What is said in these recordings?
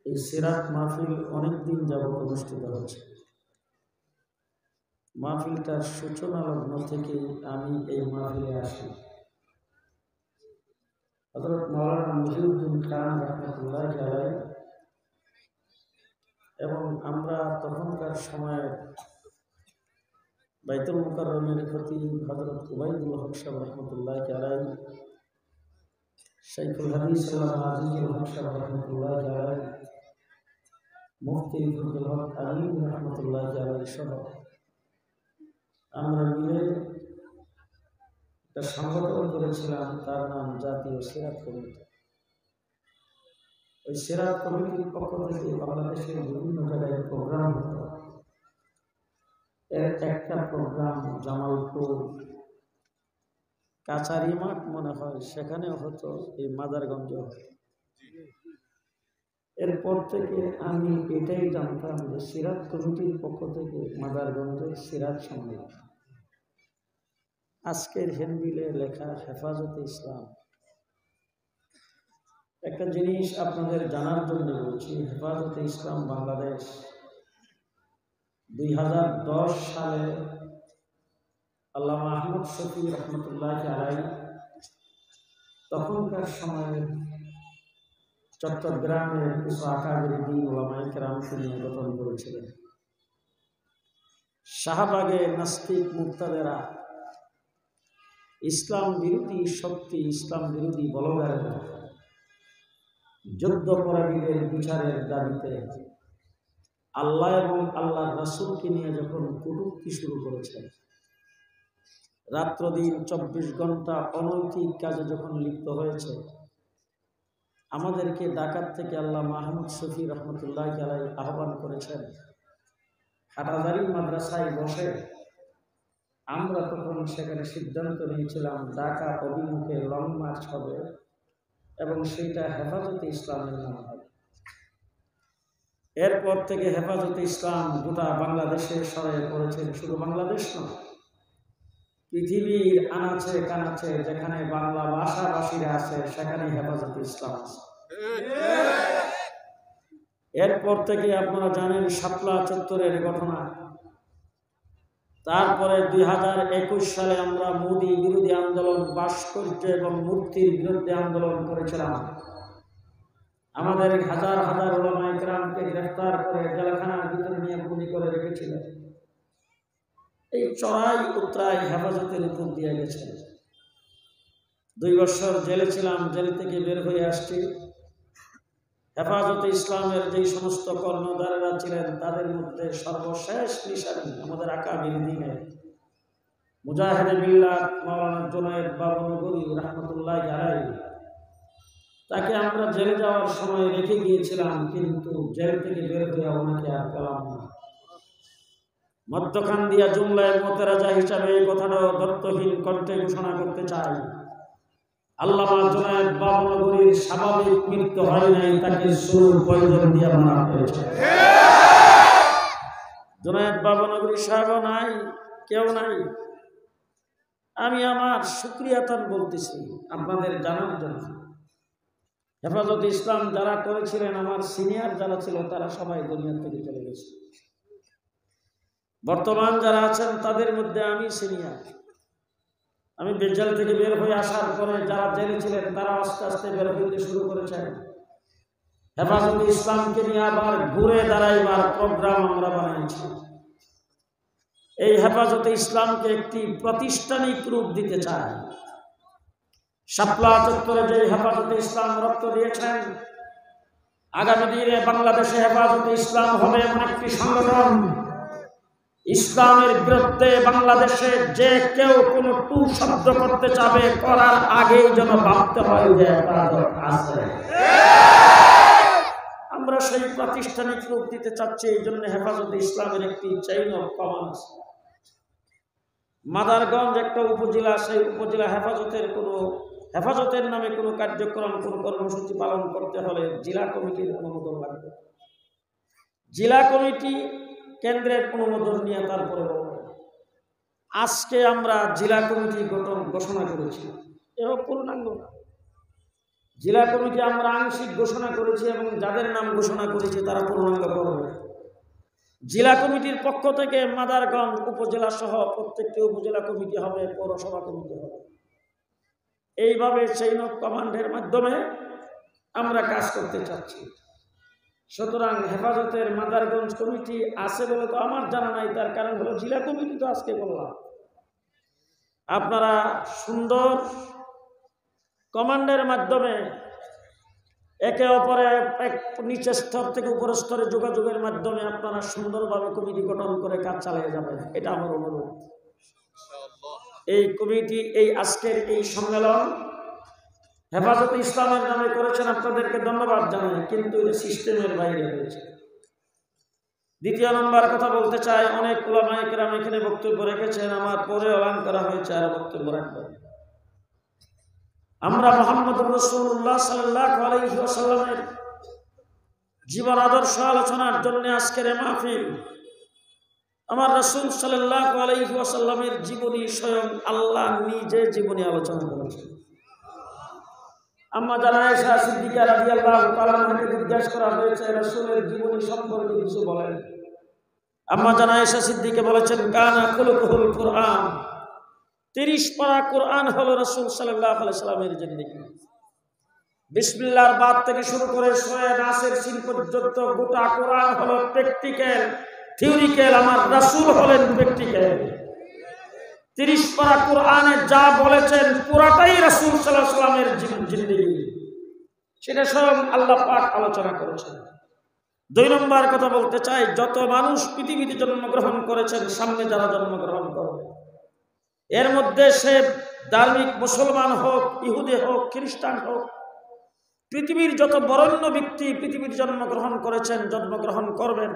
এই সিরাত মাহফিল অনেকদিন যাবত অনুষ্ঠিত হচ্ছে। মাহফিলটার সূচনা লগ্ন থেকে আমি এই মাহফিলে আসি। হযরত মাওলানা মুহিউদ্দিন খান রাহমাতুল্লাহি আলাইহি এবং আমরা তখনকার সময়ে বাইতুল মুকাররমের খতিব হযরত উবাইদুল হক সাহেব রাহমাতুল্লাহি আলাইহি, শাইখুল হাদিস আল্লামা আজিজুল হক সাহেব রাহমাতুল্লাহি আলাইহি, মুফতি ফজলুল হক আমিন রাহমাতুল্লাহি আলাইহি সহ আমরা মিলে একটা সংগঠন করেছিলাম, তার নাম জাতীয় সিরাত কমিটি। ওই সিরাত কমিটির পক্ষ থেকে বাংলাদেশের বিভিন্ন জায়গায় প্রোগ্রাম হতো। এর একটা প্রোগ্রাম জামালপুর কাছারি মাঠ মনে হয়, সেখানেও হতো, এই মাদারগঞ্জ। এরপর থেকে আমি এটাই জানতাম যে সিরাত কমিটির পক্ষ থেকে মাদারগঞ্জের সিরাত সম্মেলন। আজকের হ্যান্ডবিলে লেখা হেফাজতে ইসলাম। একটা জিনিস আপনাদের জানার জন্য বলছি, হেফাজতে ইসলাম বাংলাদেশ 2010 সালে আল্লামা আহমদ শফি রহমতুল্লাহি আলাইহি তখনকার সময়ে চট্টগ্রামের কিছু আকাবির দ্বীন উলামায়ে কেরামকে নিয়ে গঠন করেছিলেন। শাহবাগে নাস্তিক মুক্তাদেরা, ইসলাম বিরোধী শক্তি, ইসলাম বিরোধী বলগারেরা যুদ্ধপরাধীদের বিচারের দাবিতে আল্লাহ এবং আল্লাহর রাসূলকে নিয়ে যখন কটূক্তি শুরু করেছে, রাত্র দিন 24 ঘন্টা অনৈতিক কাজে যখন লিপ্ত হয়েছে, আমাদেরকে ঢাকার থেকে আল্লামা আহমদ শফি রহমতুল্লাহি আলাইহি আহ্বান করেছেন হাটাজারি মাদ্রাসায় বসে। আমরা তখন সেখানে সিদ্ধান্ত নিয়েছিলাম ঢাকা অভিমুখে লং মার্চ হবে এবং সেটা হেফাজতে ইসলামের নাম হবে। এরপর থেকে হেফাজতে ইসলাম গোটা বাংলাদেশে ছড়িয়ে পড়েছেন। শুধু বাংলাদেশ নয়, পৃথিবীর আনাচে কানাচে যেখানে বাংলা ভাষাভাষীরা আছে সেখানে হেফাজতে ইসলাম আছে। এরপর থেকে আপনারা জানেন শাপলা চত্বরের ঘটনা। তারপরে 2021 সালে আমরা মোদী বিরোধী আন্দোলন, ভাস্কর্য এবং মূর্তির বিরুদ্ধে আন্দোলন করেছিলাম। আমাদের হাজার হাজার উলামায়ে কেরামকে গ্রেফতার করে জেলখানার ভিতরে নিয়ে বন্দী করে রেখেছিলেন। এই চড়াই উতরাই হেফাজতের উপর দিয়ে গেছে। 2 বছর জেলে ছিলাম, জেল থেকে বের হয়ে আসছি। হেফাজতে ইসলামের যে সমস্ত কর্ণধারেরা ছিলেন তাদের মধ্যে সর্বশেষ নিশানি আমাদের আকাবির দ্বীনের মুজাহিদে বিল্লাহ মাওলানা জুনায়েদ বাবনগরী রাহমাতুল্লাহি আলাইহি। তাকে আমরা জেলে যাওয়ার সময় রেখে গিয়েছিলাম, কিন্তু জেল থেকে বের হয়ে ওনাকে আর পেলাম না। মধ্যখান দিয়া জুমলায় মোতেরাজা হিসাবে এই কথাটা দত্তহীন কণ্ঠে ঘোষণা করতে চাই, আল্লামা জুনায়েদ বাবনগরীর স্বাভাবিক মৃত্যু হয় নাই, তাকে সুর প্রয়োজন দিয়ে মারা হয়েছে। জুনায়েদ বাবনগরী সাহেব নাই, কেউ নাই। আমি আমার শুকরিয়াতান বলতেছি আপনাদের জানার জন্য। হেফাজতে ইসলাম যারা করেছিলেন, আমার সিনিয়র যারা ছিল, তারা সবাই দুনিয়া থেকে চলে গেছে। বর্তমান যারা আছেন তাদের মধ্যে আমি সিনিয়র। আমি জেল থেকে বের হয়ে আসার পরে যারা জেলে ছিলেন তারা আস্তে আস্তে বের হইতে শুরু করেছেন। হেফাজতে ইসলামকে নিয়ে আবার ঘুরে দাঁড়াইবার প্রোগ্রাম আমরা বানাইছি। এই হেফাজতে ইসলামকে একটি প্রাতিষ্ঠানিক রূপ দিতে চাই। শাপলা চত্বরে যে হেফাজতে ইসলাম রক্ত দিয়েছেন, আগামী দিনে বাংলাদেশে হেফাজতে ইসলাম হবে এমন একটি সংগঠন, ইসলামের বিরুদ্ধে বাংলাদেশে যে কেউ কোনো টু শব্দ করতে চাবে, করার আগেই যেন ভাবতে হয় যে হেফাজত আছে। আমরা সেই প্রাতিষ্ঠানিক রূপ দিতে চাচ্ছি। এই জন্য হেফাজতে ইসলামের একটি চেইন অফ কমান্ড আছে। মাদারগঞ্জ একটা উপজেলা, সেই উপজেলা হেফাজতের নামে কোনো কার্যক্রম, কোনো কর্মসূচি পালন করতে হলে জেলা কমিটির অনুমোদন লাগবে। জেলা কমিটি কেন্দ্রের অনুমোদন নিয়ে তারপরে আজকে আমরা জেলা কমিটি গঠন ঘোষণা করেছি। এও পূর্ণাঙ্গ না, জেলা কমিটি আমরা আংশিক ঘোষণা করেছি এবং যাদের নাম ঘোষণা করেছি তারা পূর্ণাঙ্গ করবে। জেলা কমিটির পক্ষ থেকে মাদারগঞ্জ উপজেলা সহ প্রত্যেকটি উপজেলা কমিটি হবে, পৌরসভা কমিটি হবে। এইভাবে চেইন অফ কমান্ডের মাধ্যমে আমরা কাজ করতে চাচ্ছি। সুতরাং হেফাজতের মাদারগঞ্জ কমিটি আছে বলে তো আমার জানা নাই, তার কারণ হলো জেলা কমিটি তো আজকে বললাম। আপনারা সুন্দর কমান্ডের মাধ্যমে একে অপরে নিচের স্তর থেকে উপরের স্তরে যোগাযোগের মাধ্যমে আপনারা সুন্দরভাবে কমিটি গঠন করে কাজ চালিয়ে যাবেন, এটা আমার অনুরোধ। এই কমিটি এই আজকের এই সম্মেলন হেফাজতে ইসলামের নামে করেছেন, আপনাদেরকে ধন্যবাদ জানাই, কিন্তু এটা সিস্টেমের বাইরে হয়েছে। দ্বিতীয় নম্বর কথা বলতে চাই, অনেক উলামায়ে কেরাম এখানে বক্তব্য রেখেছেন, আমার পরে এলান করা হয়েছে আর বক্তব্য রাখবেন। আমরা মুহাম্মদুর রাসূলুল্লাহ সাল্লাল্লাহু আলাইহি ওয়াসাল্লামের জীবন আদর্শ আলোচনার জন্য আজকের মাহফিল। আমার রাসূল সাল্লাল্লাহু আলাইহি ওয়াসাল্লামের জীবনী স্বয়ং আল্লাহ নিজে জীবনী আলোচনা করেছেন। আম্মা জানা আয়েশা সিদ্দিকা রাদিয়াল্লাহু তাআলা আনহাকে জিজ্ঞাসা করা হয়েছে, রাসূলের জীবনী সম্পর্কে কিছু বলেন। আম্মা জানা আয়েশা সিদ্দিকা বলেছেন, কানা খুলুকুল কুরআন, 30 পারা কোরআন হলো রাসূল সাল্লাল্লাহু আলাইহি সাল্লামের জিন্দেগি। বিসমিল্লাহর বাদ থেকে শুরু করে সূরা নাসের সিন পর্যন্ত গোটা কোরআন হলো প্র্যাকটিক্যাল, থিওরিক্যাল। আমার রাসূল হলেন প্র্যাকটিক্যাল। 30 পারা কোরআনে যা বলেছেন পুরাটাই রাসূল সাল্লাল্লাহু আলাইহি সাল্লামের জিন্দেগি, সেটা স্বয়ং আল্লাহ পাক আলোচনা করেছেন। 2 নম্বর কথা বলতে চাই, যত মানুষ পৃথিবীতে জন্মগ্রহণ করেছেন, সামনে যারা জন্মগ্রহণ করবে, এর মধ্যে সে ধার্মিক মুসলমান হোক, ইহুদি হোক, খ্রিস্টান হোক, পৃথিবীর যত বরেণ্য ব্যক্তি পৃথিবীর জন্মগ্রহণ করেছেন, জন্মগ্রহণ করবেন,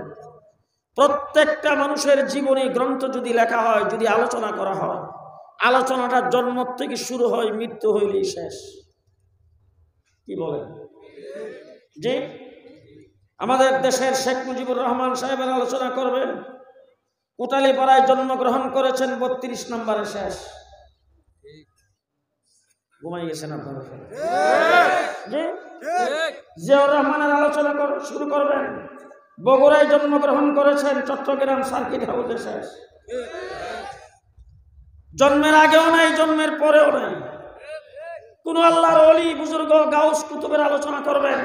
প্রত্যেকটা মানুষের জীবনী গ্রন্থ যদি লেখা হয়, যদি আলোচনা করা হয়, আলোচনাটা জন্ম থেকে শুরু হয়, মৃত্যু হইলেই শেষ। কি বলেন? যে আমাদের দেশের শেখ মুজিবুর রহমান সাহেবের আলোচনা করবেন, কোটালীপাড়ায় জন্মগ্রহণ করেছেন, 32 নম্বরে শেষ। ঘুমাই গেছেন আপনারা? জিয়াউর রহমানের আলোচনা শুরু করবেন, বগুড়ায় জন্মগ্রহণ করেছেন, চট্টগ্রাম সার্কিট হাউসে শেষ। জন্মের আগেও নাই, জন্মের পরেও নাই। কোন আল্লাহর ওলি বুজুর্গ গাউস কুতুবের আলোচনা করবেন,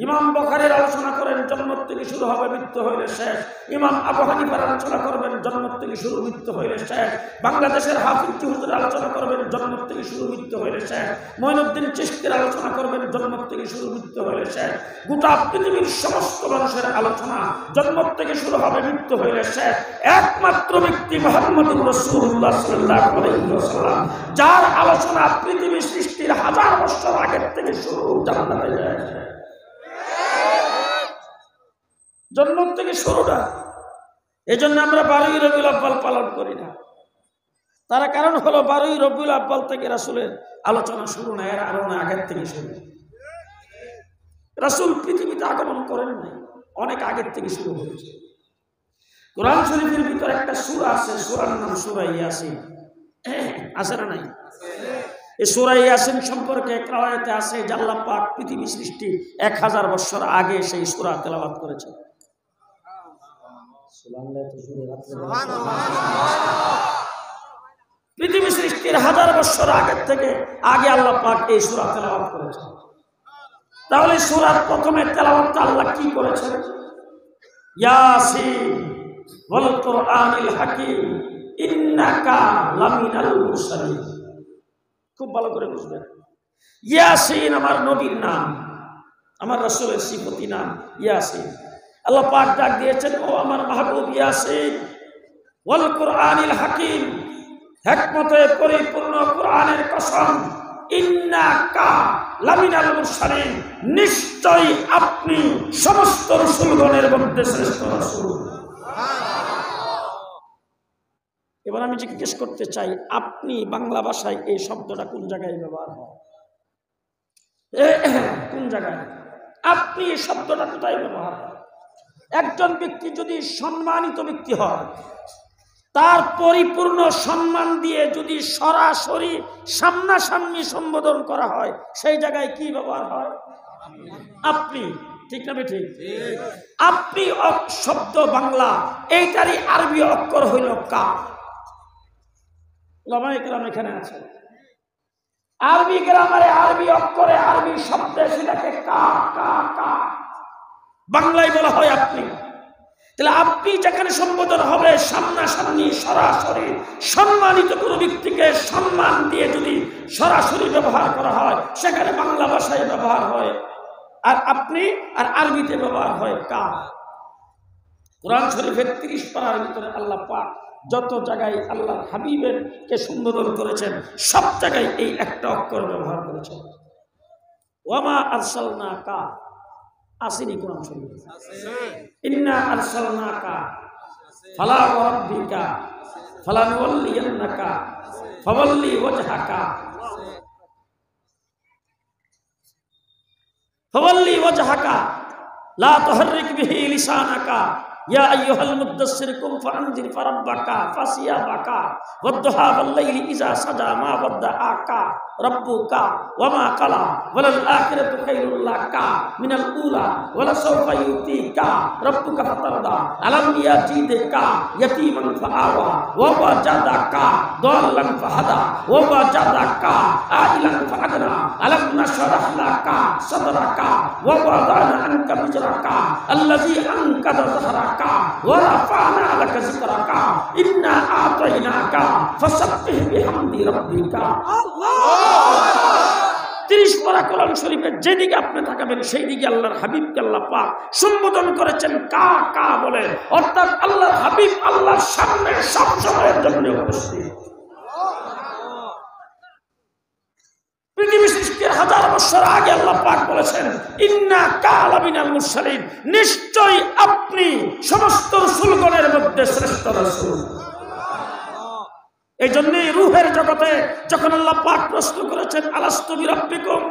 ইমাম বুখারীর আলোচনা করেন, জন্ম থেকে শুরু হবে, মৃত্যু হইলে শেষ। ইমাম আবু হানিফার আলোচনা করবেন, জন্ম থেকে শুরু, মৃত্যু হইলে শেষ। বাংলাদেশের হাফিজ হুজুরের আলোচনা করবেন, জন্ম থেকে শুরু, মৃত্যু হইলে শেষ। মঈনুদ্দিন চিশতির আলোচনা করবেন, জন্ম থেকে শুরু, মৃত্যু হইলে শেষ। গোটা পৃথিবীর সমস্ত মানুষের আলোচনা জন্ম থেকে শুরু হবে, মৃত্যু হইলে শেষ। একমাত্র ব্যক্তি মুহাম্মদুর রাসূলুল্লাহ সাল্লাল্লাহু আলাইহি ওয়াসাল্লাম, যার আলোচনা পৃথিবী সৃষ্টির 1000 বছর আগের থেকে শুরু, জান্নাতে যায়। জন্ম থেকে শুরুটা। এই জন্য আমরা 12ই রবিউল আউয়াল পালন করি না। তার কারণ হলো 12ই রবিউল আউয়াল থেকে রাসূলের আলোচনা শুরু না, এর আরো আগের থেকে শুরু। রাসূল পৃথিবীতে আগমন করেন নাই, অনেক আগের থেকে শুরু হয়েছে। কোরআন শরীফের ভিতরে একটা সূরা আছে, সূরার নাম সূরা ইয়াসিন। আছে না নাই? এই সূরা ইয়াসিন সম্পর্কে এক রাওয়ায়াতে আছে যে আল্লাহ পাক পৃথিবী সৃষ্টি 1000 বছর আগে সেই সূরা তেলাওয়াত করেছেন। পৃথিবী সৃষ্টির 1000 বছর আগের থেকে আগে আল্লাহ পাক এই সূরা তেলাওয়াত করেছেন। তাহলে সূরার প্রথমে তেলাওয়াতটা আল্লাহ কি করেছেন? ইয়াসিন ওয়াল কুরআনিল হাকিম ইন্নাকা লামিনাল মুরসালিন। খুব ভালো করে বুঝবেন, ইয়াসিন আমার নবীর নাম, আমার রাসূলের সিফতি নাম ইয়াসিন। আল্লাহ পাক ডাক দিয়েছেন, ও আমার মাহবুব ইয়াসিন, ওয়াল কুরআনিল হাকিম, হিকমতে পরিপূর্ণ কুরআনের কসম, ইন্নাকা লামিনাল মুরসালিন, নিশ্চয়ই আপনি সমস্ত রাসূলগণের মধ্যে শ্রেষ্ঠ রাসূল। এবার আমি জিজ্ঞেস করতে চাই, আপনি বাংলা ভাষায় এই শব্দটা কোন জায়গায় ব্যবহার হয়? কোন জায়গায় আপনি এই শব্দটা কোথায় ব্যবহার হয়? একজন ব্যক্তি যদি সম্মানিত ব্যক্তি হয়, তার পরিপূর্ণ সম্মান দিয়ে যদি সরাসরি সামনাসামনি সম্বোধন করা হয়, সেই জায়গায় কি ব্যবহার হয়? আপনি। ঠিক না ঠিক? আপনি শব্দ বাংলা, এইটারই আরবি অক্ষর হইল কা। ওলামায়ে কেরাম এখানে আছে, আরবি গ্রামারে আরবি অক্ষরে আরবি শব্দে সেটাকে কা কা কা, বাংলায় বলা হয় আপনি। তাহলে আপনি যেখানে সম্বোধন হবে সামনাসামনি সরাসরি সম্মানিত কোনো ব্যক্তিকে সম্মান দিয়ে যদি সরাসরি ব্যবহার করা হয়, সেখানে বাংলা ভাষায় ব্যবহার হয় আর আপনি, আর আরবিতে ব্যবহার হয় কা। কোরআন শরীফের 30 পারার ভিতরে আল্লাহ পাক যত জায়গায় আল্লাহর হাবিবের কে সম্বোধন করেছেন, সব জায়গায় এই একটা অক্ষর ব্যবহার করেছেন। ওয়ামা আরসালনাকা, আসেনি কোরআন শরীফে? ইন্না আরসালনাকা ফালা রাব্বিকা ফালানুওয়াল্লিয়ান্নাকা ফাওয়াল্লি ওয়াজহাকা ফাওয়াল্লি ওয়াজহাকা লা তুহাররিক বিহি লিসানাকা ইয়া আইয়ুহাল মুদ্দাসসির কুম ফাআনজির ফারাব্বাকা ফাসিয়াবাকা ওয়াদদুহা ওয়াল্লাইলি ইযা সাজা মা ওয়াদ্দাআকা রাব্বুকা ওয়ামা কালা ওয়ালাল আখিরাতু খায়রুল লাকা মিনাল উলা ওয়ালা সাওফা ইউতিকা রাব্বুকা ফাতারদা আলাম ইয়াজিদকা ইয়াতীমান ফাআওয়া ওয়া ওয়াজাদাকা দাল্লান ফাহাদা ওয়া ওয়াজাদাকা আইলান ফাআগনা আলাম নাশরাহ লাকা সাদরাকা ওয়া ওয়াদানা আনকা বিজরাকা আল্লাযী আনকাদা যাহরাকা ওয়া রাফা'না লাকা যিকরাকা ইন্না আ'তাইনাকা ফাসাব্বিহ বিহামদি রাব্বিকা। আল্লাহ 30 পারা কোরআন শরীফের যেদিকে আপনি তাকাবেন সেই দিকে আল্লাহর হাবিবকে আল্লাহ পাক সম্বোধন করেছেন কা কা বলে, অর্থাৎ আল্লাহর হাবিব আল্লাহর সামনে সব সময়ের জন্য উপস্থিত। পৃথিবী সৃষ্টির 1000 বছর আগে আল্লাহ পাক বলেছেন ইন্নাকা লামিনাল মুরসালিন, নিশ্চয়ই আপনি সমস্ত রাসূলগণের মধ্যে শ্রেষ্ঠ রাসূল। এই জন্যই রূহের জগতে যখন আল্লাহ পাক প্রশ্ন করেছেন আলাস্তু বিরাব্বিকুম,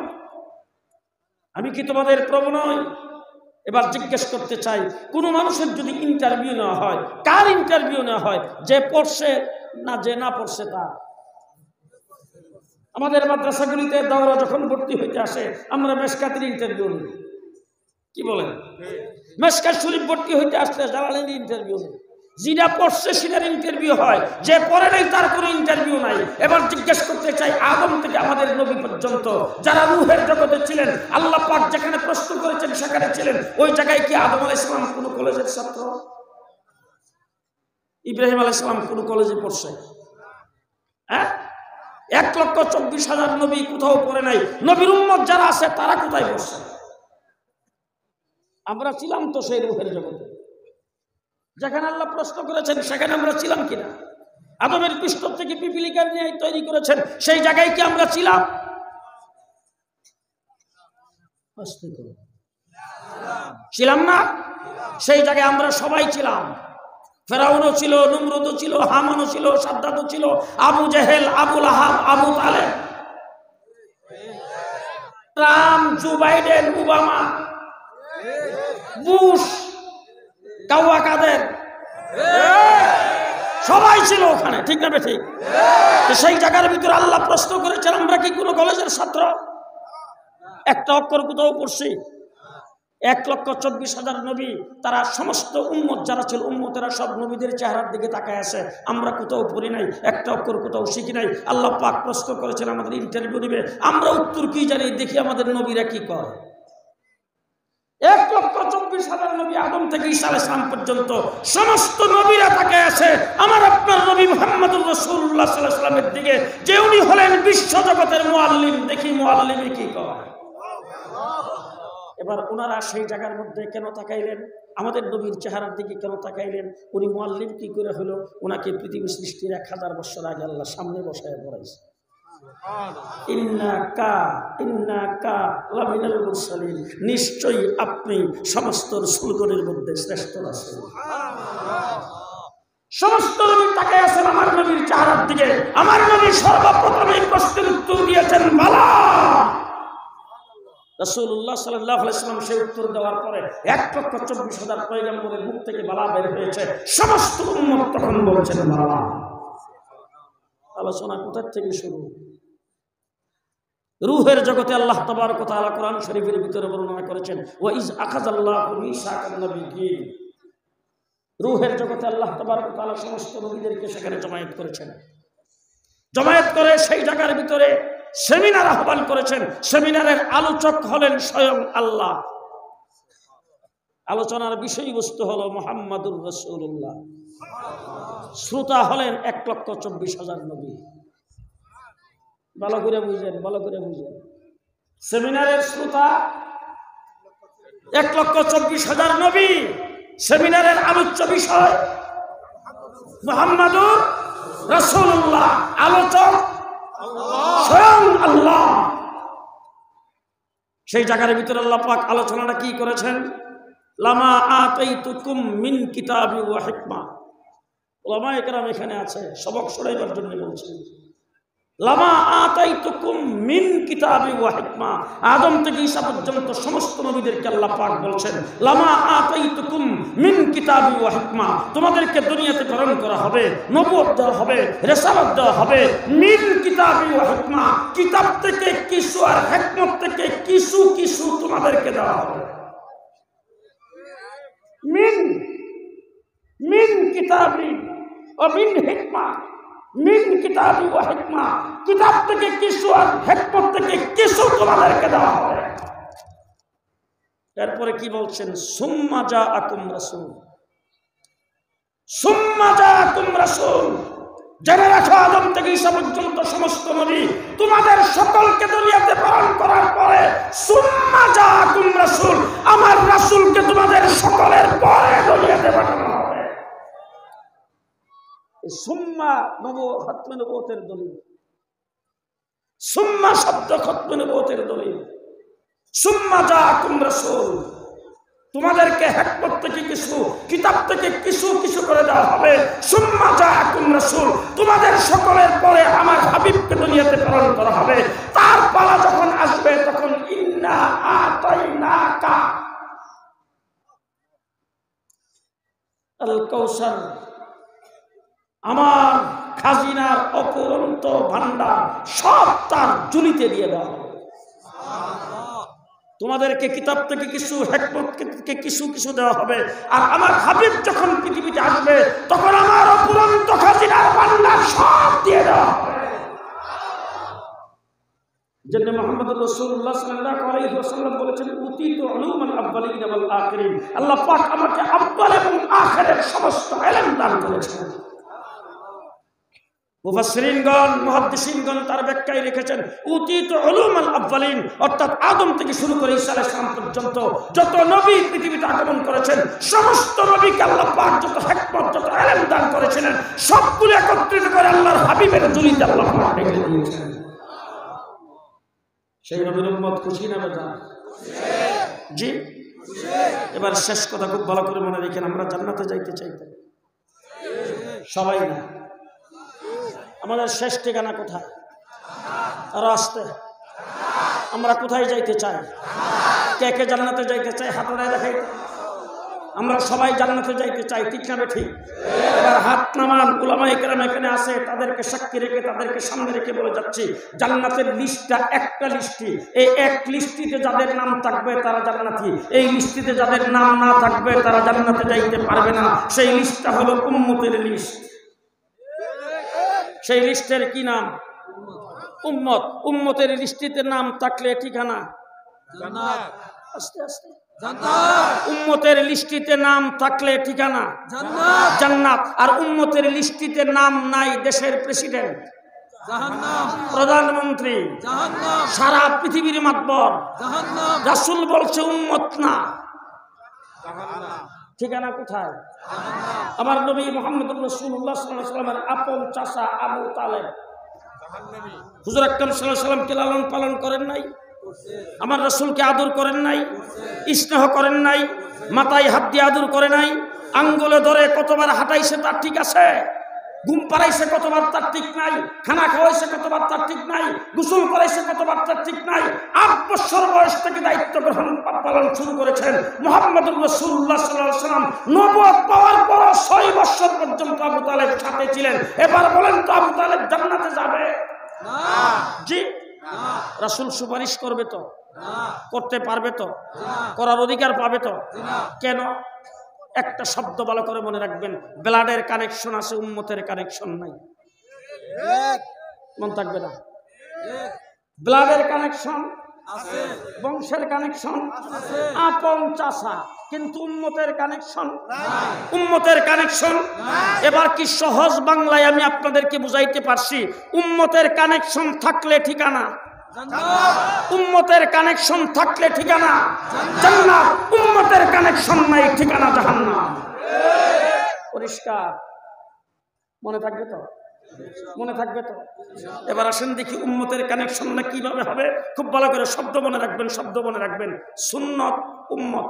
আমি কি তোমাদের প্রভু নই? এবার জিজ্ঞেস করতে চাই, কোন মানুষের যদি ইন্টারভিউ নেওয়া হয়, কার ইন্টারভিউ নেওয়া হয়? যে পড়ছে না যে না পড়ছে তার? আমাদের মাদ্রাসাগুলিতে দাওরা যখন ভর্তি হইতে আসে, আমরা মেশকাতের ইন্টারভিউ নিই। কি বলেন? মেশকাত শরীফ ভর্তি হইতে আসলে জালালের ইন্টারভিউ নেই। যেটা পড়ছে সেটার ইন্টারভিউ হয়, যে পড়ে নাই তার কোনো ইন্টারভিউ নাই। এবার জিজ্ঞেস করতে চাই, আদম থেকে আমাদের নবী পর্যন্ত যারা রূহের জগতে ছিলেন, আল্লাহ পাক যেখানে প্রশ্ন করেছেন সেখানে ছিলেন, ওই জায়গায় কি আদম আলাইহিস সালাম কোনো কলেজের ছাত্র? ইব্রাহিম আলাইহিস সালাম কোনো কলেজে পড়ছে? হ্যাঁ, 1,24,000 নবী কোথাও পড়ে নাই। নবীর উম্মত যারা আছে তারা কোথায় পড়ছে? আমরা ছিলাম তো সেই রূহের জগতে, যেখানে আল্লাহ প্রশ্ন করেছেন সেখানে আমরা ছিলাম কিনা? আদমের পৃষ্ঠ থেকে পিপিলিকা নিয়ে তৈরি করেছেন, সেই জায়গায় কি আমরা ছিলাম? ছিলাম না? সেই জায়গায় আমরা সবাই ছিলাম। ফেরাউনও ছিল, নমরুদও ছিল, হামানও ছিল, সাদ্দাদও ছিল, Abu Jahl, Abu Lahab, Abu Talib, Trump, Joe Biden, Obama, Bush, কাওয়া কাদের, সবাই ছিল ওখানে। ঠিক না ঠিক? সেই জায়গার ভিতরে আল্লাহ প্রশ্ন করেছেন আমরা কি কোনো কলেজের ছাত্র? একটা অক্ষর কোথাও পড়ছি? 1,24,000 নবী, তারা সমস্ত উম্মত যারা ছিল, উম্মতেরা সব নবীদের চেহারার দিকে তাকায় আছে। আমরা কোথাও পড়ি নাই, একটা অক্ষর কোথাও শিখি নাই। আল্লাহ পাক প্রশ্ন করেছেন আমাদের ইন্টারভিউ দিবে, আমরা উত্তর কি জানি? দেখি আমাদের নবীরা কি করে। 1,24,000 নবী, আদম থেকে ঈসা আলাইহিস সালাম পর্যন্ত সমস্ত নবীরা তাকায় আছে আমার আপনার নবী মুহাম্মদুর রাসূলুল্লাহ সাল্লাল্লাহু আলাইহি ওয়াসাল্লামের দিকে, যে উনি হলেন বিশ্ব জগতের মুআল্লিম। দেখি মুআল্লিমে কি করে। এবার ওনারা সেই জায়গার মধ্যে কেন তাকাইলেন? আমাদের নবীর চেহারার দিকে কেন তাকাইলেন? উনি মুআল্লিম কি করে হলো? ওনাকে পৃথিবী সৃষ্টির 1000 বছর আগে আল্লাহ সামনে বসায় পড়াইছে। ইন্নাকা লামিনাল মুরসালিন, নিশ্চয়ই আপনি সমস্ত রাসূলগণের মধ্যে শ্রেষ্ঠ রাসূল। সমস্ত নবী তাকায় আছেন আমার নবীর চেহারার দিকে। আমার নবী সর্বপ্রথম এই প্রশ্নের উত্তর দিয়েছেন বালা। রাসূলুল্লাহ সাল্লাল্লাহু আলাইহি ওয়াসাল্লাম সেই উত্তর দেওয়ার পরে 1,24,000 পয়গম্বরের মুখ থেকে বালা বের হয়েছে। সমস্ত উম্মত তখন বলছেন বালা। আলোচনা কোথা থেকে শুরু? রূহের জগতে আল্লাহ তাবারক ওয়া তাআলা কোরআন শরীফের ভিতরে বর্ণনা করেছেন, ওয়া ইজ আখাযাল্লাহু মিসাকান নাবিয়্যিন। রূহের জগতে আল্লাহ তাবারক ওয়া তাআলা সমস্ত নবীদেরকে সেখানে জমায়েত করেছেন। জমায়েত করে সেই জায়গার ভিতরে সেমিনার আহ্বান করেছেন। সেমিনারের আলোচক হলেন স্বয়ং আল্লাহ। আলোচনার বিষয়বস্তু হলো মুহাম্মাদুর রাসূলুল্লাহ। শ্রোতা হলেন 1,24,000 নবী। ভালো করে বুঝেন, ভালো করে বুঝেন। সেমিনারের শ্রোতা 1,24,000 নবী। সেমিনারের আলোচ্য বিষয় মুহাম্মাদুর রাসূলুল্লাহ। আলোচক স্বয়ং আল্লাহ। সেই জায়গার ভিতরে আল্লাহ পাক আলোচনাটা কি করেছেন? লামা আতাইতুকুম মিন কিতাবি ওয়া হিকমা। উলামায়ে কেরাম এখানে আছে, সবক শোনাইবার জন্য বলছেন। লামা আতাইতুকুম মিন কিতাবি ওয়া হিকমা। আদম থেকে ঈসা পর্যন্ত সমস্ত নবীদেরকে আল্লাহ পাক বলছেন, লামা আতাইতুকুম মিন কিতাবি ওয়া হিকমা। তোমাদেরকে দুনিয়াতে প্রেরণ করা হবে, নবুয়ত দেওয়া হবে, রিসালাত দেওয়া হবে। মিন কিতাবি ওয়া হিকমা, কিতাব থেকে কিছু আর হিকমত থেকে কিছু কিছু তোমাদেরকে দেওয়া হবে। মিন কিতাবি ওয়া মিন হিকমা। মিন কিতাবি ওয়া হিকমা, কিতাব থেকে কিছু আর হিকমত থেকে কিছু তোমাদেরকে দেওয়া হবে। এরপরে কি বলছেন? সুম্মা জাআকুম রাসূল। সুম্মা জাআকুম রাসূল। জেনে রাখো, আদম থেকে ঈসা পর্যন্ত সমস্ত নবী তোমাদের সকলকে দুনিয়াতে প্রেরণ করার পরে সুম্মা জাআকুম রাসূল, আমার রাসূলকে তোমাদের সকলের পরে দুনিয়াতে পাঠানো হবে। সুম্মা খতমে নবুয়তের দলিল। সুম্মা শব্দ খতমে নবুয়তের দলিল। সুম্মা জাআকুম রাসূল, তোমাদেরকে হিকমত থেকে কিছু, কিতাব থেকে কিছু কিছু করে দেওয়া হবে। সুম্মা জাআকুম রাসূল, তোমাদের সকলের পরে আমার হাবিবকে দুনিয়াতে প্রেরণ করা হবে। তার পালা যখন আসবে তখন ইন্না আতাইনাকা আল কাউসার, আমার খাজিনার অপরন্ত ভান্ডার সব তার ঝুলিতে দিয়ে দেওয়া হবে। তোমাদেরকে কিতাব থেকে কিছু, হিকমত থেকে কিছু কিছু দেওয়া হবে। আর আমার হাবিব যখন পৃথিবীতে আসবে তখন আমার অপরন্ত খাজিনার ভান্ডার সব দিয়ে দেওয়া হবে। যেটা মুহাম্মদুর রাসূলুল্লাহ সাল্লাল্লাহু আলাইহি ওয়াসাল্লাম বলেছেন, উতীতু উলুমাল আউয়ালিন ওয়াল আখিরিন। আল্লাহ পাক আমাকে আউয়াল এবং আখিরের সমস্ত ইলম দান করেছেন। মুফাসসিরিনগণ, মুহাদ্দিসিনগণ তার ব্যাখ্যায় লিখেছেন, উতীতু উলুমাল আউয়ালিন, অর্থাৎ আদম থেকে শুরু করে ঈসা আলাইহিস সালাম পর্যন্ত যত নবী পৃথিবীতে আগমন করেছেন সমস্ত নবীকে আল্লাহ পাক যত হিকমত, যত ইলম দান করেছিলেন সবগুলো একত্রিত করে আল্লাহর হাবিবের ঝুলিতে আল্লাহ পাক রেখে দিয়েছেন। সেই নবীর উম্মত খুশি না বেজার? জি। এবার শেষ কথা খুব ভালো করে মনে রাখেন, আমরা জান্নাতে যাইতে চাই সবাই না। আমাদের শেষ ঠিকানা কোথায়? আরো আসতে আমরা কোথায় যাইতে চাই? কে কে জান্নাতে যাইতে চাই? হাত উঠায় দেখাইতে। আমরা সবাই জান্নাতে যাইতে চাই, ঠিক না ঠিক? এবার হাত নামান। উলামায়ে কেরাম এখানে আছে, তাদেরকে সাক্ষী রেখে, তাদেরকে সামনে রেখে বলে যাচ্ছি, জান্নাতের লিস্টটা একটা লিস্টি। এই এক লিস্টিতে যাদের নাম থাকবে তারা জান্নাতি, এই লিস্টিতে যাদের নাম না থাকবে তারা জান্নাতে যাইতে পারবে না। সেই লিস্টটা হলো উম্মতের লিস্ট। সেই লিস্টের কি নাম? উম্মত। উম্মতের লিস্টিতে নাম থাকলে ঠিকানা জান্নাত। আস্তে আস্তে উম্মতের লিস্টিতে নাম থাকলে ঠিকানা জান্নাত, জান্নাত। আর উম্মতের লিস্টিতে নাম নাই, দেশের প্রেসিডেন্ট জাহান্নাম, প্রধানমন্ত্রী জাহান্নাম, সারা পৃথিবীর মাতবর জাহান্নাম। রাসূল বলছে উম্মত না, জাহান্নাম। ঠিকানা কোথায়? জাহান্নাম। আমার নবী মুহাম্মদুর রাসূলুল্লাহ সাল্লাল্লাহু আলাইহি ওয়াসাল্লামের আপন চাচা আবু তালেব জাহান্নামী। হুজুর আকরাম সাল্লাল্লাহু আলাইহি ওয়াসাল্লামকে লালন পালন করেন নাই? আমার রাসূলকে আদর করেন নাই? স্নেহ করেন নাই? মাথায় হাত দিয়ে আদর করে নাই? আঙ্গুলে ধরে কতবার হাঁটাইছে তার ঠিক আছে? ঘুম পাড়াইছে কতবার তার ঠিক নাই, খানা খাওয়াইছে কতবার তার ঠিক নাই, গোসল করাইছে কতবার তার ঠিক নাই। 8 বছর বয়স থেকে দায়িত্ব গ্রহণ পালন শুরু করেছেন মুহাম্মদুর রাসূলুল্লাহ সাল্লাল্লাহু আলাইহি ওয়াসাল্লাম। নবুয়ত পাওয়ার পর 6 বছর পর্যন্ত আবু তালেব সাথে ছিলেন। এবার বলেন তো আবু তালেব জান্নাতে যাবে? না। জি না। রাসূল সুপারিশ করবে তো? না। করতে পারবে তো? না। করার অধিকার পাবে তো? না। কেন? একটা শব্দ ভালো করে মনে রাখবেন, ব্লাডের কানেকশন আছে, উম্মতের কানেকশন নাই। মন থাকবে না? ব্লাডের কানেকশন আছে, বংশের কানেকশন আছে, আপন চাচা, কিন্তু উম্মতের কানেকশন নাই। উম্মতের কানেকশন নাই। এবার কি সহজ বাংলায় আমি আপনাদেরকে বুঝাইতে পারছি? উম্মতের কানেকশন থাকলে ঠিকানা জান্নাত, উম্মতের কানেকশন থাকলে ঠিকানা জান্নাত, উম্মতের কানেকশন নাই ঠিকানা জাহান্নাম। পরিষ্কার? মনে থাকবে তো? মনে থাকবে তো? এবার আসেন দেখি উম্মতের কানেকশন না কিভাবে হবে। খুব ভালো করে শব্দ মনে রাখবেন, শব্দ মনে রাখবেন। সুন্নত উম্মত,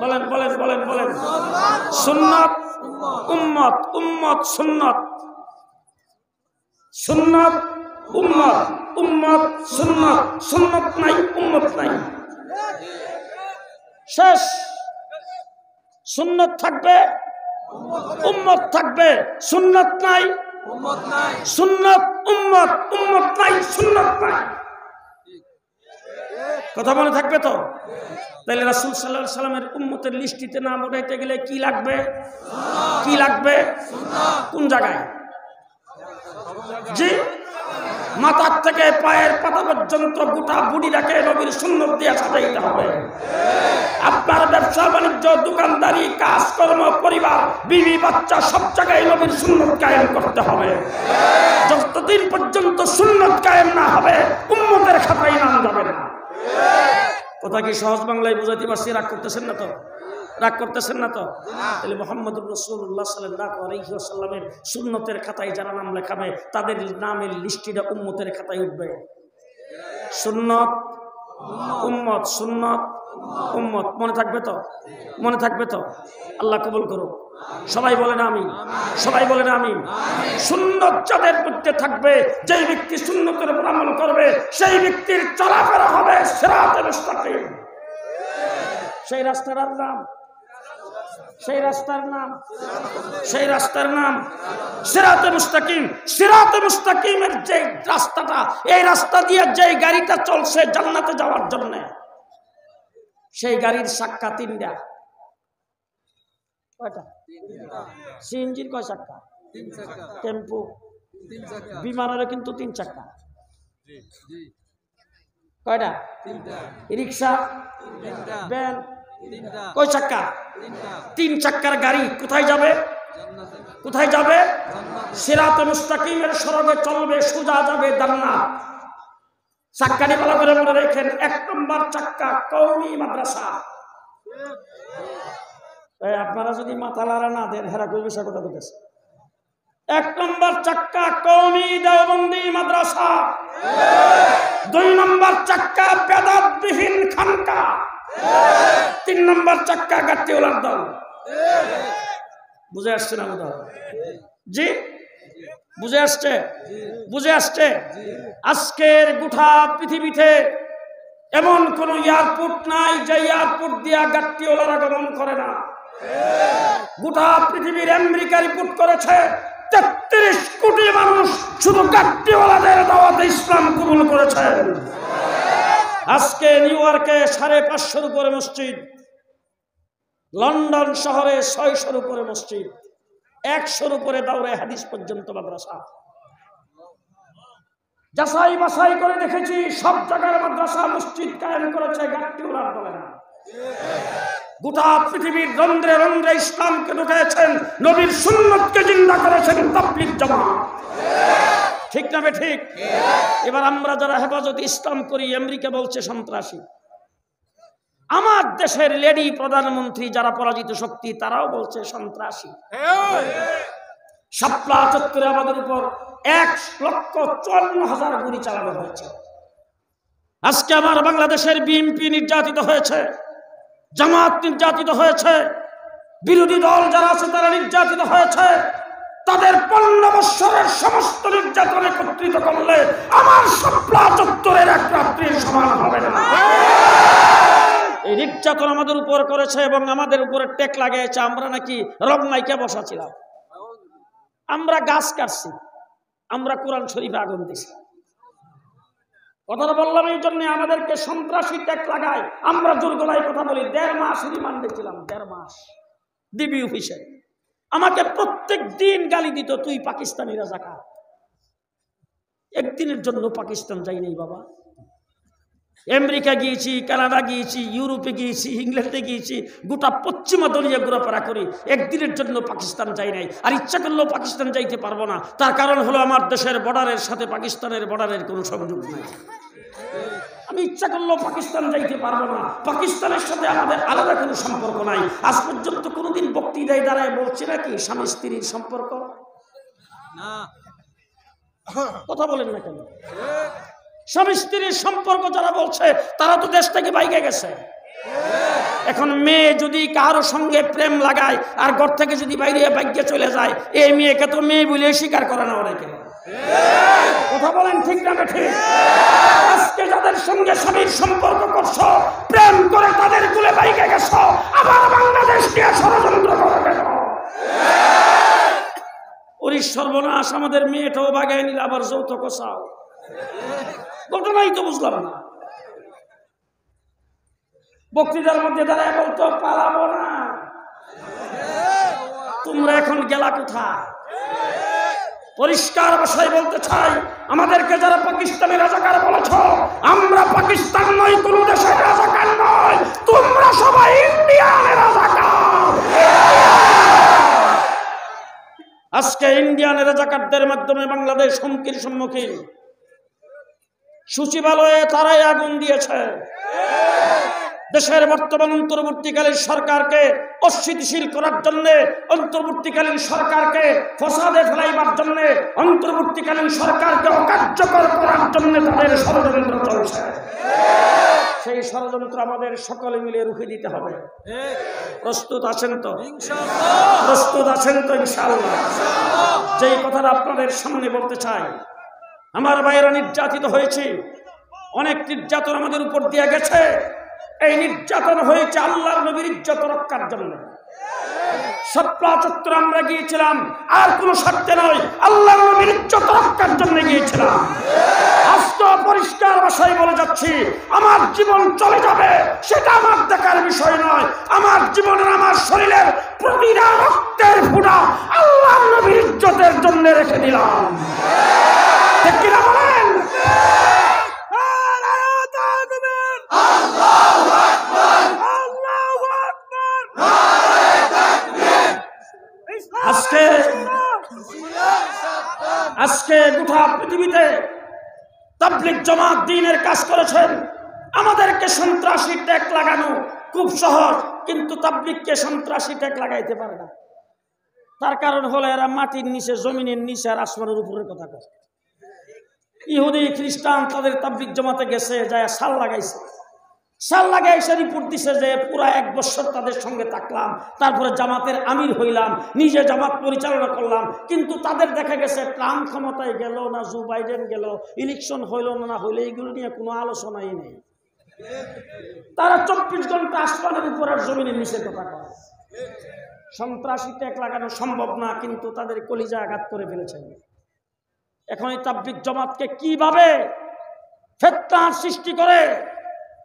বলেন বলেন বলেন বলেন। সুন্নত উম্মত, উম্মত সুন্নত, সুন্নত উম্মত, উম্মত সুন্নত, সুন্নত নাই উম্মত নাই, শেষ। সুন্নত থাকবে উম্মত থাকবে, সুন্নত নাই উম্মত নাই, সুন্নত উম্মত, উম্মত নাই সুন্নত নাই। কথা মনে থাকবে তো? তাহলে রাসূল সাল্লাল্লাহু আলাইহি সাল্লামের উম্মতের লিস্টিতে নাম উঠাইতে গেলে কি লাগবে? কি লাগবে? কোন জায়গায়? জি, মাথার থেকে পায়ের পাতা পর্যন্ত গোটা বুড়িটাকে নবীর সুন্নত দিয়ে সাজাইতে হবে। আপনার ব্যবসা বাণিজ্য, দোকানদারি, কাজকর্ম, পরিবার, বিবি বাচ্চা সব জায়গায় নবীর সুন্নত কায়েম করতে হবে। যতদিন পর্যন্ত সুন্নত কায়েম না হবে উম্মতের খাতায় নাম যাবে না। কথা কি সহজ বাংলায় বুঝাইতে পারছি? রাগ করতেছেন না তো? রাগ করতেছেন না তো? তাহলে মুহাম্মদুর রাসূলুল্লাহ সাল্লাল্লাহু আলাইহি ওয়াসাল্লামের সুন্নতের খাতায় যারা নাম লেখাবে তাদের নামের লিস্টিটা উম্মতের খাতায় উঠবে। সুন্নত উম্মত, সুন্নত উম্মত। মনে থাকবে তো? মনে থাকবে তো? আল্লাহ কবুল করুক। সবাই বলেন আমিন, সবাই বলেন আমিন। সুন্নত যাদের মধ্যে থাকবে, যেই ব্যক্তি সুন্নতের উপর আমল করবে সেই ব্যক্তির চলাফেরা হবে সিরাতে মুস্তাকিম। সেই রাস্তার নাম, সেই রাস্তার নাম, সেই রাস্তার নাম সিরাতে মুস্তাকিম। সিরাতে মুস্তাকিমের যে রাস্তাটা, এই রাস্তা দিয়ে যে গাড়িটা চলছে জান্নাতে যাওয়ার জন্য, সেই গাড়ির চাক্কা 3টা। কয়টা? সিএনজির কয় চাক্কা? 3 চাক্কা। টেম্পো 3 চাক্কা। বিমানেরও কিন্তু 3 চাক্কা। কয়টা? 3টা। রিক্সা 3টা। ভ্যান 3টা। কয় চাক্কা? 3টা। 3 চাক্কার গাড়ি কোথায় যাবে? জান্নাতে। কোথায় যাবে? জান্নাতে। সিরাতে মুস্তাকিমের সড়কে চলবে, সোজা যাবে জান্নাত। চাক্কাটি ভালো করে মনে রাখেন। 1 নম্বর চাক্কা কওমি মাদ্রাসা। আপনারা যদি মাথা লাড়া না দেন হেরা কই বিষয় কথা বলতেছে। 1 নম্বর চাক্কা কওমি দেওবন্দি মাদ্রাসা, 2 নম্বর চাক্কা বেদাতবিহীন খানকা, 3 নম্বর চাক্কা গাট্টিওয়ালার দল। বুঝে আসছে না? জি বুঝে আসছে? বুঝে আসছে? আজকের গোটা পৃথিবীতে এমন কোন এয়ারপোর্ট নাই যে এয়ারপোর্ট দিয়া গাট্টিওয়ালারা গমন করে না। গোটা পৃথিবীর আমেরিকা রিপোর্ট করেছে 33 কোটি মানুষ শুধু গাট্টিওয়ালাদের দাওয়াতে ইসলাম কবুল করেছে। আজকে নিউ ইয়র্কে 550 উপরে মসজিদ, লন্ডন শহরে 600 উপরে মসজিদ, 100 উপরে দাওরায়ে হাদিস পর্যন্ত মাদ্রাসা। যাচাই বাছাই করে দেখেছি সব জায়গার মাদ্রাসা মসজিদ কায়েম করেছে গাট্টিওয়ালার দলে না। গোটা পৃথিবীর রন্ধ্রে রন্ধ্রে ইসলামকে ঢুকিয়েছেন, নবীর সুন্নতকে জিন্দা করেছেন তাবলীগ জামাত। ঠিক না ঠিক? এবার আমরা যারা হেফাজতে ইসলাম করি, আমেরিকা বলছে সন্ত্রাসী। আমার দেশের লেডি প্রধানমন্ত্রী যারা পরাজিত শক্তি তারাও বলছে সন্ত্রাসী। শাপলা চত্বরে আমাদের উপর 1,54,000 গুলি চালানো হয়েছে। আজকে আমার বাংলাদেশের বিএনপি নির্যাতিত হয়েছে, জামাত নির্যাতিত হয়েছে, বিরোধী দল যারা আছে তারা নির্যাতিত হয়েছে, তাদের 15 বৎসরের সমস্ত নির্যাতন একত্রিত করলে আমার শাপলা চত্বরের এক রাত্রির সমান হবে না। এই নির্যাতন আমাদের উপর করেছে এবং আমাদের উপরে টেক লাগিয়েছে। আমরা নাকি রংনাইকে বসাছিলাম, আমরা গাছ কাটছি, আমরা কোরআন শরীফে আগুন দিছি। কথাটা বললাম এই জন্য, আমাদেরকে সন্ত্রাসী টেক লাগায়। আমরা জোর গলায় কথা বলি। 1.5 মাস রিমান্ডে ছিলাম, 1.5 মাস ডিবি অফিসে। আমাকে প্রত্যেক দিন গালি দিত, তুই পাকিস্তানি রাজাকার। একদিনের জন্য পাকিস্তান যাই নাই বাবা। আমেরিকা গিয়েছি, কানাডা গিয়েছি, ইউরোপে গিয়েছি, ইংল্যান্ডে গিয়েছি, গোটা পশ্চিমা দলীয় ঘোরাফেরা করি, একদিনের জন্য পাকিস্তান যাই নাই। আর ইচ্ছা করলেও পাকিস্তান যাইতে পারবো না। তার কারণ হলো আমার দেশের বর্ডারের সাথে পাকিস্তানের বর্ডারের কোনো সংযোগ নাই। আমি ইচ্ছা করলেও পাকিস্তান যাইতে পারবো না। পাকিস্তানের সাথে আমাদের আলাদা কোনো সম্পর্ক নাই। আজ পর্যন্ত কোনোদিন বক্তৃতায় দাঁড়ায় বলছি নাকি স্বামী স্ত্রীর সম্পর্ক? কথা বলেন না কেন? স্বামী স্ত্রীর সম্পর্ক যারা বলছে তারা তো দেশ থেকে বাইরে গেছে। এখন মেয়ে যদি কারো সঙ্গে প্রেম লাগায় আর ঘর থেকে যদি বাইরে বাইরে চলে যায়, এই মেয়েকে তো মেয়ে বলে স্বীকার করে না অনেকে। কথা বলেন ঠিক না ঠিক? আজকে যাদের সঙ্গে স্বামীর সম্পর্ক করছো, প্রেম করে তাদের কুলে বাইরে গেছো, আবার বাংলাদেশ নিয়ে ষড়যন্ত্র করবে। ওর সর্বনাশ, আমাদের মেয়েটাও বাগায় নিল, আবার যৌতুক চাও। ঘটনাই তো বুঝলাম না। বক্তৃতার মধ্যে দাঁড়ায় বলতো পালাবো না। তোমরা এখন গেলা কোথায়? পরিষ্কার ভাষায় বলতে চাই, আমাদেরকে যারা পাকিস্তানি রাজাকার বলেছ, আমরা পাকিস্তান নয়, কোন দেশের রাজাকার নয়, তোমরা সবাই ইন্ডিয়ানের রাজাকার। আজকে ইন্ডিয়ানের রাজাকারদের মাধ্যমে বাংলাদেশ হুমকির সম্মুখীন। সচিবালয়ে তারাই আগুন দিয়েছে। দেশের বর্তমান অন্তর্বর্তীকালীন সরকারকে অস্থিতিশীল করার জন্য, অন্তর্বর্তীকালীন সরকারকে ফসাদে ফেলাইবার জন্য, অন্তর্বর্তীকালীন সরকারকে অকার্যকর করার জন্য তাদের ষড়যন্ত্র চলছে। সেই ষড়যন্ত্র আমাদের সকলে মিলে রুখে দিতে হবে। প্রস্তুত আছেন তো? প্রস্তুত আছেন তো? ইনশাআল্লাহ। যেই কথাটা আপনাদের সামনে বলতে চাই, আমার ভাইয়েরা নির্যাতিত হয়েছে, অনেক নির্যাতন আমাদের উপর দিয়ে গেছে। এই নির্যাতন হয়েছে আল্লাহর নবীর ইজ্জত রক্ষার জন্য। শাপলা চত্বরে আমরা গিয়েছিলাম আর কোনো স্বার্থে নয়, আল্লাহর নবীর ইজ্জত রক্ষার জন্য গিয়েছিলাম। আজকে পরিষ্কার ভাষায় বলে যাচ্ছি, আমার জীবন চলে যাবে সেটা আমার দেখার বিষয় নয়। আমার জীবনের, আমার শরীরের প্রতিটা রক্তের ফোঁটা আল্লাহর নবীর ইজ্জতের জন্য রেখে দিলাম। ঠিক কিনা বলেন? আজকে গোটা পৃথিবীতে তাবলীগ জামাত দ্বীনের কাজ করেছেন। আমাদেরকে সন্ত্রাসী ট্যাগ লাগানো খুব সহজ, কিন্তু তাবলীগকে সন্ত্রাসী ট্যাগ লাগাইতে পারে না। তার কারণ হলো এরা মাটির নিচে, জমিনের নিচে আর আসমানের উপরের কথা কয়। ইহুদি খ্রিস্টান তাদের তাবলীগ জামাতে গেছে, যায় সাল লাগাইছে। সাল লাগাই এসে রিপোর্ট দিছে যে পুরা 1 বছর তাদের সঙ্গে থাকলাম, তারপরে জামাতের আমির হইলাম, নিজে জামাত পরিচালনা করলাম। কিন্তু তাদের দেখা গেছে ট্রাম্প ক্ষমতায় গেল না, জো বাইডেন গেল, ইলেকশন হইল না হইলে এইগুলো নিয়ে কোনো আলোচনাই নেই। তারা 24 ঘন্টা আসমানের উপর আর জমিনের নিচে কথা কয়। সন্ত্রাসী ট্যাগ লাগানো সম্ভব না, কিন্তু তাদের কলিজা আঘাত করে ফেলেছে। এখন এই তাবলীগ জামাতকে কিভাবে ফিতনার সৃষ্টি করে,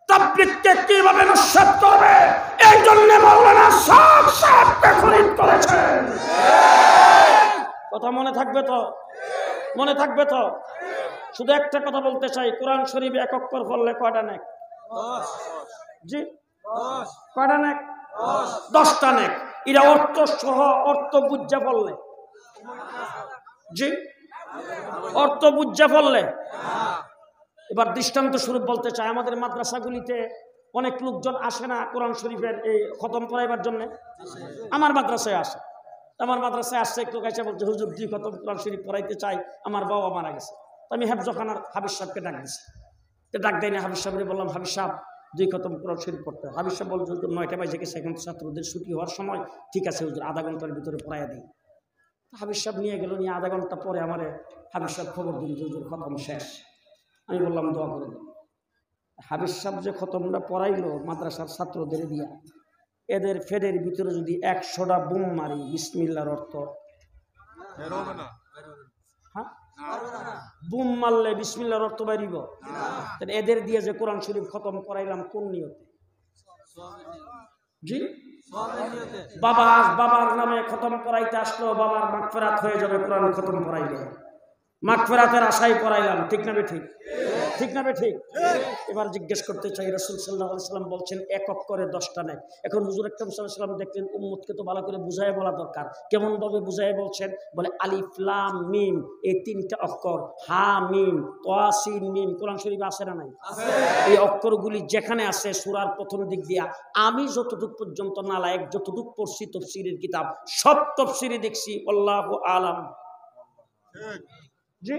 তাবলীগকে কিভাবে নস্যাৎ করবে, এই জন্য মাওলানা সাহেবকে খরিদ করেছেন। কথা মনে থাকবে তো? মনে থাকবে তো? শুধু একটা কথা বলতে চাই, কোরআন শরীফে 1 অক্ষর পড়লে কয়টা নেক? 10। জি, কয়টা নেক? 10টা নেক। এরা অর্থ সহ, অর্থ বুঝা পড়লে, জি, অর্থ বুঝা পড়লে। এবার দৃষ্টান্ত স্বরূপ বলতে চাই, আমাদের মাদ্রাসাগুলিতে অনেক লোকজন আসে না কোরআন শরীফের এই খতম পড়াইবার জন্য। আমার মাদ্রাসায় আসে। আমার মাদ্রাসায় আসছে একটু কাছে বলছে, হুজুর 2 খতম কোরআন শরীফ পড়াইতে চাই, আমার বাবা মারা গেছে। তো আমি হেফজখানার হাফিজ সাহেবকে ডাক দিছি। ডাক দেয় না, হাফিজ সাহেবকে বললাম, হাফিজ সাহেব 2 খতম কোরআন শরীফ পড়তে হয়। হাবিব সাহেব বলছে 9টা বাজে গেছে, এখন ছাত্রদের ছুটি হওয়ার সময়, ঠিক আছে হুজুর আধা ঘন্টার ভিতরে পড়াইয়া দিই। হাবিব সাহেব নিয়ে গেল, নিয়ে আধা ঘন্টা পরে আমারে হাবিব সাহেব খবর দিল হুজুর খতম শেষ। আমি বললাম দোয়া করে দিন। হাবিব সাহেব যে খতমটা পড়াইলো মাদ্রাসার ছাত্রদের দিয়া, এদের ফেডের ভিতরে যদি 100টা বুম মারি বিসমিল্লাহর অর্থ, হ্যাঁ বুম মারলে বিসমিল্লাহর অর্থ বাইরিব? এদের দিয়ে যে কোরআন শরীফ খতম করাইলাম কোন নিয়তে? জি বাবার নামে খতম করাইতে আসলো, বাবার মাগফিরাত হয়ে যাবে কোরআন খতম করাইলে, মাগফিরাতের আশাই করাইলাম। ঠিক না ঠিক? ঠিক না ঠিক? এবার জিজ্ঞেস করতে চাই, রাসূল সাল্লাল্লাহু আলাইহি ওয়াসাল্লাম বলছেন 1 অক্ষরে 10টা নেক। এখন হুজুর আকরাম সাল্লাল্লাহু আলাইহি ওয়াসাল্লাম দেখলেন উম্মতকে তো ভালো করে বুঝায় বলা দরকার। কেমন ভাবে বুঝায় বলছেন? বলে আলিফ লাম মিম, এই 3টা অক্ষর, হা মিম তা সিন মিম কোরআন শরীফে আছে না নাই? এই অক্ষরগুলি যেখানে আছে সূরার প্রথম দিক দিয়া আমি যতটুকু পর্যন্ত নালায়েক যতটুকু পড়ছি তাফসীরের কিতাব, সব তাফসীরে দেখছি আল্লাহু আলাম। জি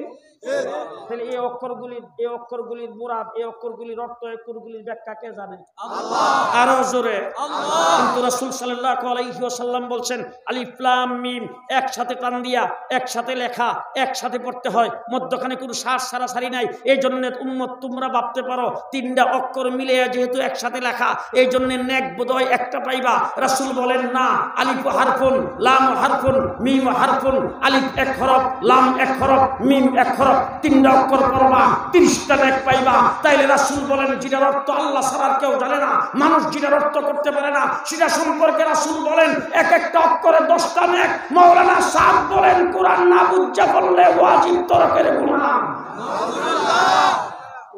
তাহলে এই অক্ষরগুলির মুরাদ, এই অক্ষরগুলির অর্থ, এই অক্ষরগুলির ব্যাখ্যা কে জানে? আল্লাহ। আরো জোরে আল্লাহ। কিন্তু রাসূল সাল্লাল্লাহু আলাইহি ওয়াসাল্লাম বলছেন আলিফ লাম মিম একসাথে টান দিয়া একসাথে লেখা, একসাথে পড়তে হয়, মধ্যখানে কোনো শ্বাস ছাড়াছাড়ি নাই। এই জন্য উম্মত তোমরা ভাবতে পারো 3টা অক্ষর মিলে যেহেতু একসাথে লেখা, এই জন্য নেক বোধহয় একটা পাইবা। রাসূল বলেন না, আলিফ হারফুন লাম হারফুন মিম হারফুন, আলিফ 1 হরফ লাম 1 হরফ মিম 1 হরফ, 3টা অক্ষর পড়বা 30টা নেক পাইবা। তাইলে রাসূল বলেন যেটার অর্থ আল্লাহ ছাড়া আর কেউ জানে না, মানুষ যেটার অর্থ করতে পারে না, সেটা সম্পর্কে রাসূল বলেন এক একটা অক্ষরে 10টা নেক। মাওলানা সাহেব বলেন কোরআন না বুঝা পড়লে ওয়াজিব তরকের গুনাহ। নাউজুবিল্লাহ।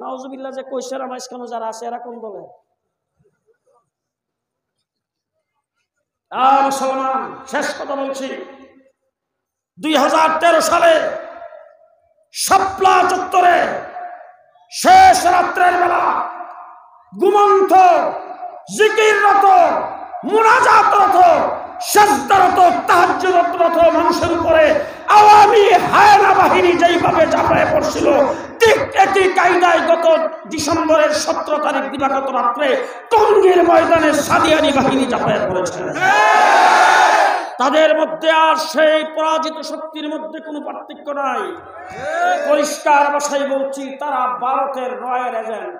নাউজুবিল্লাহ যে কইছেন আমার কেন যারা আছে এরা কোন বলে? মুসলমান শেষ কথা বলছি, 2013 সালে শাপলা চত্বরে শেষ রাত্রের বেলা ঘুমন্ত জিকিররত মুনাজাতরত সাজদারত তাহাজ্জুদরত মানুষের উপরে আওয়ামী হায়না বাহিনী যেইভাবে ঝাঁপায় পড়ছিল, ঠিক একই কায়দায় গত ডিসেম্বরের 17 তারিখ দিবাগত রাত্রে টঙ্গীর ময়দানে সাদিয়ানি বাহিনী ঝাঁপায় পড়েছে। তাদের মধ্যে আর সেই পরাজিত শক্তির মধ্যে কোনো পার্থক্য নাই। পরিষ্কার ভাষায় বলছি, তারা ভারতের রয়ের এজেন্ট,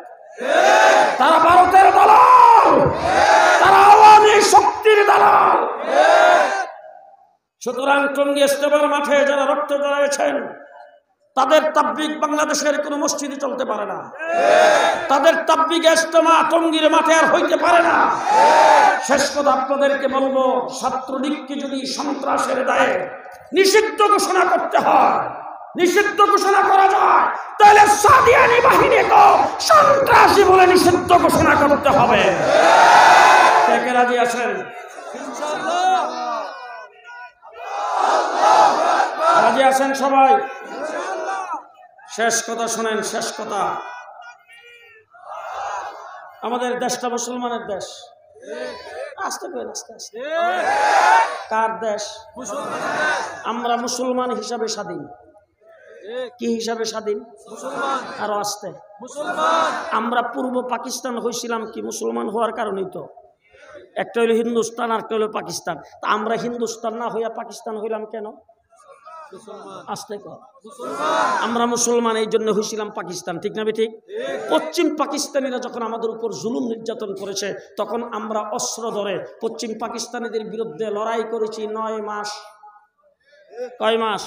তারা ভারতের দালাল, তারা আওয়ামী শক্তির দালাল। সুতরাং টঙ্গী ইজতেমার মাঠে যারা রক্ত জড়িয়েছেন তাদের তাবলীগ বাংলাদেশের কোনো মসজিদে চলতে পারে না, তাদের তাবলীগ ইজতেমা টঙ্গীর মাঠে আর হইতে পারে না। শেষ কথা আপনাদেরকে বলবো, ছাত্রলীগকে যদি সন্ত্রাসের দায়ে নিষিদ্ধ ঘোষণা করতে হয়, নিষিদ্ধ ঘোষণা করা যায়, তাহলে সাদিয়ানি বাহিনীকে সন্ত্রাসী বলে নিষিদ্ধ ঘোষণা করতে হবে। কে রাজি আছেন? ইনশাআল্লাহ। রাজি আছেন সবাই? শেষ কথা শুনেন, শেষ কথা, আমাদের দেশটা মুসলমানের দেশ। আস্তে করে আস্তে আস্তে, কার দেশ? আমরা মুসলমান হিসাবে স্বাধীন। কি হিসাবে স্বাধীন? মুসলমান। আরো আস্তে, মুসলমান। আমরা পূর্ব পাকিস্তান হয়েছিলাম কি মুসলমান হওয়ার কারণেই তো। একটা হইল হিন্দুস্তান আর একটা হইল পাকিস্তান। তা আমরা হিন্দুস্তান না হইয়া পাকিস্তান হইলাম কেন? আস্তে কর, আমরা মুসলমান এই জন্য হয়েছিলাম পাকিস্তান। ঠিক না ঠিক? পশ্চিম পাকিস্তানিরা যখন আমাদের উপর জুলুম নির্যাতন করেছে তখন আমরা অস্ত্র ধরে পশ্চিম পাকিস্তানিদের বিরুদ্ধে লড়াই করেছি 9 মাস। কয় মাস?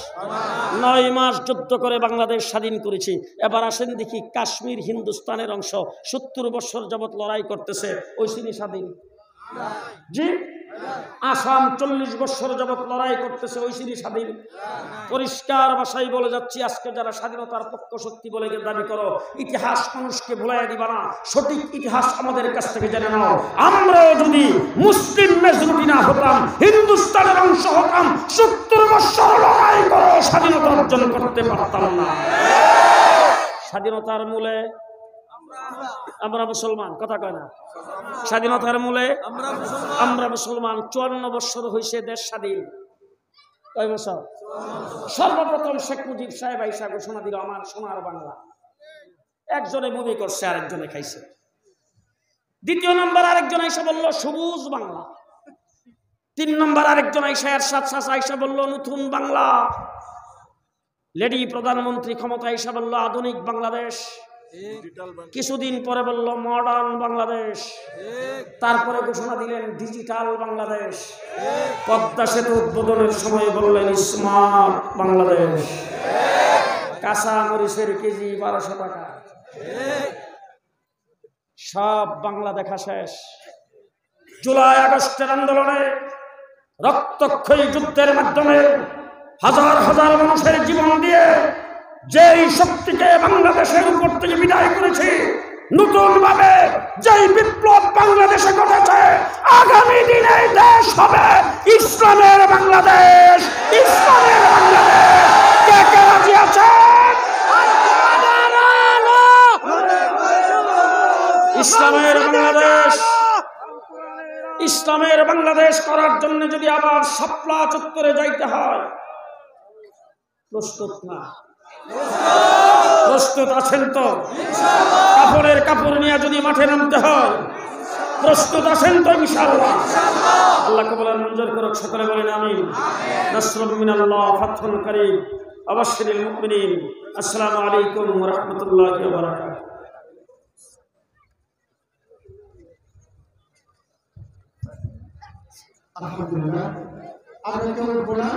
9 মাস যুদ্ধ করে বাংলাদেশ স্বাধীন করেছি। এবার আসেন দেখি, কাশ্মীর হিন্দুস্তানের অংশ, 70 বছর যাবৎ লড়াই করতেছে, ওই সিনি স্বাধীন? জি। আসাম 40 বছর যাবৎ লড়াই করতেছে, ওই সিনি স্বাধীন? পরিষ্কার ভাষায় বলে যাচ্ছি, আজকে যারা স্বাধীনতার পক্ষ শক্তি বলে দাবি করো, ইতিহাস মানুষকে ভুলাইয়া দিবা না, সঠিক ইতিহাস আমাদের কাছ থেকে জেনে নাও। আমরাও যদি মুসলিম মেজরিটি না হতাম, হিন্দুস্তানের অংশ হতাম, 70 বছর লড়াই করো স্বাধীনতা অর্জন করতে পারতাম না। স্বাধীনতার মূলে আমরা মুসলমান, কথা কয় না? স্বাধীনতার মূলে আমরা মুসলমান। 54 বছর হয়েছে দেশ স্বাধীন। কয় বছর? সর্বপ্রথম শেখ মুজিব সাহেব আইসা ঘোষণা দিল আমার সোনার বাংলা। একজনে মুভি করছে, আরেকজনে খাইছে। দ্বিতীয় নম্বর আরেকজন আইসা বলল সবুজ বাংলা। 3 নম্বর আরেকজন আইসা এরশাদ চাচা আইসা বলল নতুন বাংলা। লেডি প্রধানমন্ত্রী ক্ষমতা আইসা বলল আধুনিক বাংলাদেশ। কিছুদিন পরে বলল মডার্ন বাংলাদেশ। তারপরে ঘোষণা দিলেন ডিজিটাল বাংলাদেশ। পদ্মা সেতু উদ্বোধনের সময় বললেন স্মার্ট বাংলাদেশ। কাঁচা মরিচের কেজি 1200 টাকা। সব বাংলা দেখা শেষ। জুলাই আগস্টের আন্দোলনে রক্তক্ষয়ী যুদ্ধের মাধ্যমে হাজার হাজার মানুষের জীবন দিয়ে যেই শক্তিকে বাংলাদেশের উপর থেকে বিদায় করেছে, নতুন ভাবে যেই বিপ্লব বাংলাদেশে ঘটেছে, আগামী দিনে দেশ হবে ইসলামের বাংলাদেশ। ইসলামের বাংলাদেশ কে কে রাজি আছেন? ইসলামের বাংলাদেশ, ইসলামের বাংলাদেশ করার জন্য যদি আবার শাপলা চত্বরে যাইতে হয়, প্রস্তুত না? প্রস্তুত আছেন তো? কাপড়ের কাপড় নিয়ে যদি মাঠে নামতে হয়, প্রস্তুত আছেন তো? ইনশাআল্লাহ। আল্লাহ কবুল মঞ্জুর করুক। সকলে বলেন আমিন। নাসরুম মিনাল্লাহ, ফাতহুন কারীম, আবাশশিরিল মুমিনিন। আসসালামু আলাইকুম ওয়া রাহমাতুল্লাহি ওয়া বারাকাতুহু। আলহামদুলিল্লাহ।